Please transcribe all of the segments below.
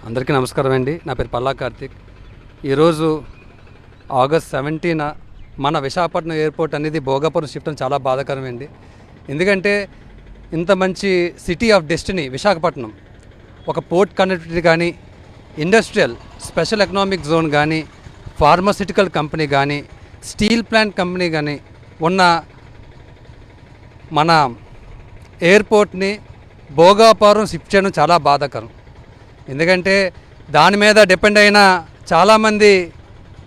అందరికీ నమస్కారం అండి. నా పేరు పల్లా కార్తిక్. ఈరోజు ఆగస్ట్ 17న మన విశాఖపట్నం ఎయిర్పోర్ట్ అనేది భోగాపురం షిఫ్ట్ అని చాలా బాధాకరమండి. ఎందుకంటే ఇంత మంచి సిటీ ఆఫ్ డెస్టినీ విశాఖపట్నం, ఒక పోర్ట్ కనెక్టివిటీ కానీ, ఇండస్ట్రియల్ స్పెషల్ ఎకనామిక్ జోన్ కానీ, ఫార్మాసిటికల్ కంపెనీ కానీ, స్టీల్ ప్లాంట్ కంపెనీ కానీ ఉన్న మన ఎయిర్పోర్ట్ని భోగాపురం షిఫ్ట్ చేయడం చాలా బాధాకరం. ఎందుకంటే దాని మీద డిపెండ్ అయిన చాలామంది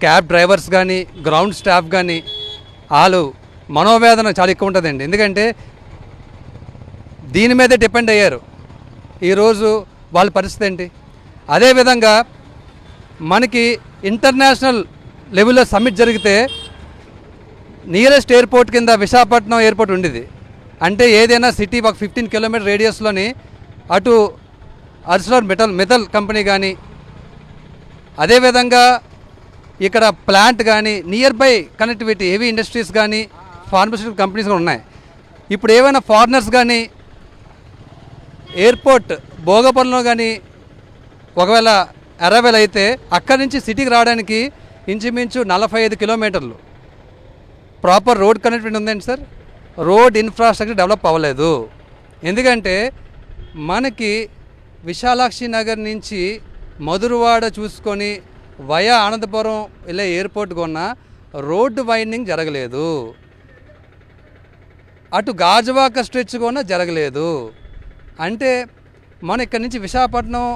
క్యాబ్ డ్రైవర్స్ కానీ, గ్రౌండ్ స్టాఫ్ కానీ వాళ్ళు మనోవేదన చాలా ఎక్కువ ఉంటుందండి. ఎందుకంటే దీని మీదే డిపెండ్ అయ్యారు. ఈరోజు వాళ్ళ పరిస్థితి ఏంటి? అదేవిధంగా మనకి ఇంటర్నేషనల్ లెవెల్లో సమ్మిట్ జరిగితే నియరెస్ట్ ఎయిర్పోర్ట్ కింద విశాఖపట్నం ఎయిర్పోర్ట్ ఉండేది. అంటే ఏదైనా సిటీ ఒక 15 కిలోమీటర్ రేడియస్లోని అటు అర్సలర్ మెటల్ కంపెనీ కానీ, అదేవిధంగా ఇక్కడ ప్లాంట్ కానీ, near by connectivity heavy industries కానీ, ఫార్మస్యూటికల్ కంపెనీస్ కూడా ఉన్నాయి. ఇప్పుడు ఏమైనా ఫారినర్స్ కానీ ఎయిర్పోర్ట్ భోగాపురంలో కానీ ఒకవేళ అరైవల్ అయితే అక్కడి నుంచి సిటీకి రావడానికి ఇంచుమించు 45 కిలోమీటర్లు ప్రాపర్ రోడ్ కనెక్టివిటీ ఉందండి సార్. రోడ్ ఇన్ఫ్రాస్ట్రక్చర్ డెవలప్ అవ్వలేదు. ఎందుకంటే మనకి విశాలాక్షి నగర్ నుంచి మధురవాడ చూసుకొని వయా అనంతపురం వెళ్ళే ఎయిర్పోర్ట్ కొన్న రోడ్డు వైండింగ్ జరగలేదు. అటు గాజువాక స్ట్రెచ్ కొన్న జరగలేదు. అంటే మనం ఇక్కడ నుంచి విశాఖపట్నం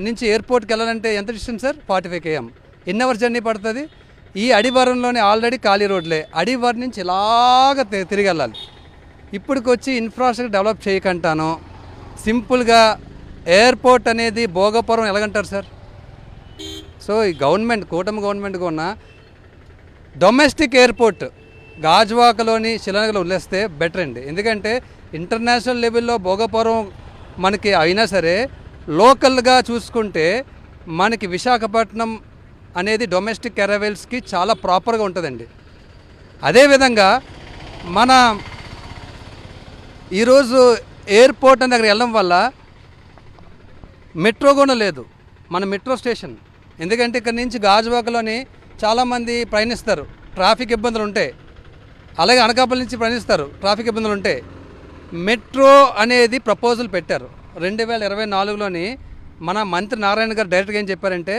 నుంచి ఎయిర్పోర్ట్కి వెళ్ళాలంటే ఎంత డిస్టెన్స్ సార్? 45 km. ఎన్ని అవర్స్ జర్నీ పడుతుంది? ఈ అడివరంలోనే ఆల్రెడీ ఖాళీ రోడ్లే. అడివరం నుంచి ఇలాగ తిరిగి వెళ్ళాలి. ఇప్పటికొచ్చి ఇన్ఫ్రాస్ట్రక్చర్ డెవలప్ చేయకంటాను. సింపుల్గా ఎయిర్పోర్ట్ అనేది భోగాపురం ఎలాగంటారు సార్? సో ఈ గవర్నమెంట్, కూటమి గవర్నమెంట్గా ఉన్న డొమెస్టిక్ ఎయిర్పోర్ట్ గాజువాకలోని శిలానగర్లో వదిలేస్తే బెటర్ అండి. ఎందుకంటే ఇంటర్నేషనల్ లెవెల్లో భోగాపురం మనకి అయినా సరే లోకల్గా చూసుకుంటే మనకి విశాఖపట్నం అనేది డొమెస్టిక్ అరైవల్స్కి చాలా ప్రాపర్గా ఉంటుందండి. అదేవిధంగా మన ఈరోజు ఎయిర్పోర్ట్ అని దగ్గర వెళ్ళడం వల్ల మెట్రో కూడా లేదు, మన మెట్రో స్టేషన్. ఎందుకంటే ఇక్కడ నుంచి గాజువాకలోని చాలామంది ప్రయాణిస్తారు, ట్రాఫిక్ ఇబ్బందులు ఉంటాయి. అలాగే అనకాపల్లి నుంచి ప్రయాణిస్తారు, ట్రాఫిక్ ఇబ్బందులు ఉంటాయి. మెట్రో అనేది ప్రపోజల్ పెట్టారు 2024లోని. మన మంత్రి నారాయణ గారు డైరెక్ట్గా ఏం చెప్పారంటే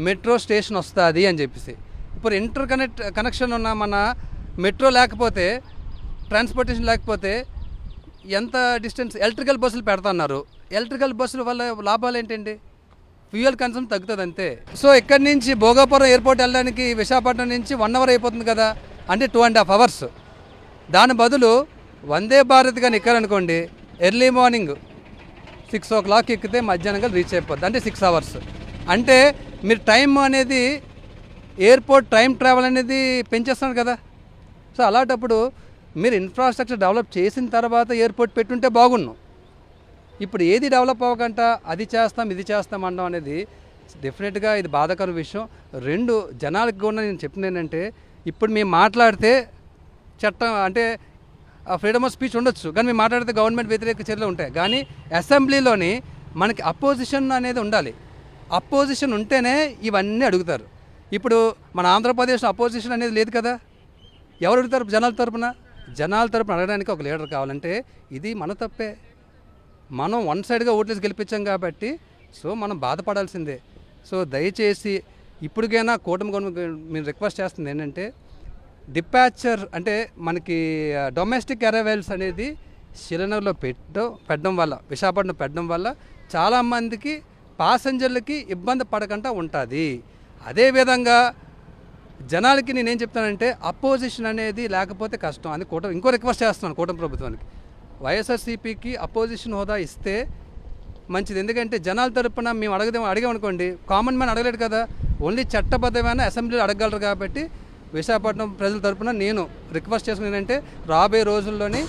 మెట్రో స్టేషన్ వస్తుంది అని చెప్పేసి. ఇప్పుడు కనెక్షన్ ఉన్న మన మెట్రో లేకపోతే, ట్రాన్స్పోర్టేషన్ లేకపోతే ఎంత డిస్టెన్స్? ఎలక్ట్రికల్ బస్సులు పెడుతున్నారు. ఎలక్ట్రికల్ బస్సుల వల్ల లాభాలు ఏంటండి? ఫ్యూయల్ కన్సమ్ తగ్గుతుంది అంతే. సో ఇక్కడి నుంచి భోగాపురం ఎయిర్పోర్ట్ వెళ్ళడానికి విశాఖపట్నం నుంచి 1 hour అయిపోతుంది కదా, అంటే 2.5 hours. దాని బదులు వందే భారత్ కానీ ఎక్కారనుకోండి, ఎర్లీ మార్నింగ్ 6 o'clock ఎక్కితే మధ్యాహ్నం రీచ్ అయిపోద్ది, అంటే 6 hours. అంటే మీరు టైం అనేది ఎయిర్పోర్ట్ టైం ట్రావెల్ అనేది పెంచేస్తున్నారు కదా. సో అలాంటప్పుడు మీరు ఇన్ఫ్రాస్ట్రక్చర్ డెవలప్ చేసిన తర్వాత ఎయిర్పోర్ట్ పెట్టుంటే బాగున్నాం. ఇప్పుడు ఏది డెవలప్ అవ్వకుండా అది చేస్తాం ఇది చేస్తాం అనడం అనేది డెఫినెట్గా ఇది బాధాకర విషయం. రెండు జనాలకు కూడా నేను చెప్తుంది ఏంటంటే, ఇప్పుడు మేము మాట్లాడితే చట్టం అంటే ఫ్రీడమ్ ఆఫ్ స్పీచ్ ఉండొచ్చు, కానీ మేము మాట్లాడితే గవర్నమెంట్ వ్యతిరేక చర్యలు ఉంటాయి. కానీ అసెంబ్లీలోని మనకి అపోజిషన్ అనేది ఉండాలి. అపోజిషన్ ఉంటేనే ఇవన్నీ అడుగుతారు. ఇప్పుడు మన ఆంధ్రప్రదేశ్లో అపోజిషన్ అనేది లేదు కదా. ఎవరు అడుగుతారు? జనాల తరపున అడగడానికి ఒక లీడర్ కావాలంటే ఇది మన తప్పే. మనం వన్ సైడ్గా ఓట్లేసి గెలిపించాం కాబట్టి సో మనం బాధపడాల్సిందే. సో దయచేసి ఇప్పటికైనా కూటమి గవర్నమెంట్ మేము రిక్వెస్ట్ చేస్తుంది ఏంటంటే, డిపాచర్ అంటే మనకి డొమెస్టిక్ అరైవల్స్ అనేది శిలానగర్లో పెట్టడం వల్ల, విశాఖపట్నం పెట్టడం వల్ల చాలామందికి ప్యాసింజర్లకి ఇబ్బంది పడకుండా ఉంటుంది. అదేవిధంగా జనాలకి నేనేం చెప్తానంటే, అపోజిషన్ అనేది లేకపోతే కష్టం అని ఇంకో రిక్వెస్ట్ చేస్తున్నాను కూటమి ప్రభుత్వానికి. వైఎస్ఆర్సీపీకి అపోజిషన్ హోదా ఇస్తే మంచిది. ఎందుకంటే జనాల తరపున మేము అడిగామనుకోండి, కామన్ మ్యాన్ అడగలేడు కదా. ఓన్లీ చట్టబద్ధమైన అసెంబ్లీలో అడగలరు. కాబట్టి విశాఖపట్నం ప్రజల తరపున నేను రిక్వెస్ట్ చేసుకుని ఏంటంటే, రాబోయే రోజుల్లోని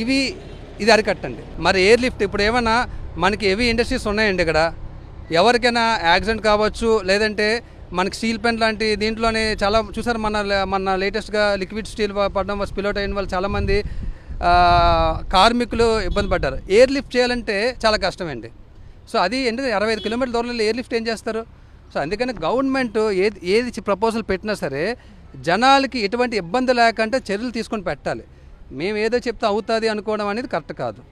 ఇది అరికట్టండి. మరి ఎయిర్ లిఫ్ట్ ఇప్పుడు ఏమైనా మనకి హెవీ ఇండస్ట్రీస్ ఉన్నాయండి. ఇక్కడ ఎవరికైనా యాక్సిడెంట్ కావచ్చు, లేదంటే మనకి స్టీల్ ప్లాంట్ లాంటి దీంట్లోనే చాలా చూసారు. మన లేటెస్ట్గా లిక్విడ్ స్టీల్ పడడం వల్ల స్పిల్అవుట్ అయిన వాళ్ళు చాలామంది కార్మికులు ఇబ్బంది పడ్డారు. ఎయిర్ లిఫ్ట్ చేయాలంటే చాలా కష్టమండి. సో అది ఎందుకంటే 65 కిలోమీటర్ల దూరంలో ఎయిర్ లిఫ్ట్ ఏం చేస్తారు? సో అందుకని గవర్నమెంట్ ఏది ప్రపోజల్ పెట్టినా సరే జనాలకి ఎటువంటి ఇబ్బంది లేకుండా చర్యలు తీసుకొని పెట్టాలి. మేము ఏదో చెప్తే అవుతుంది అనుకోవడం అనేది కరెక్ట్ కాదు.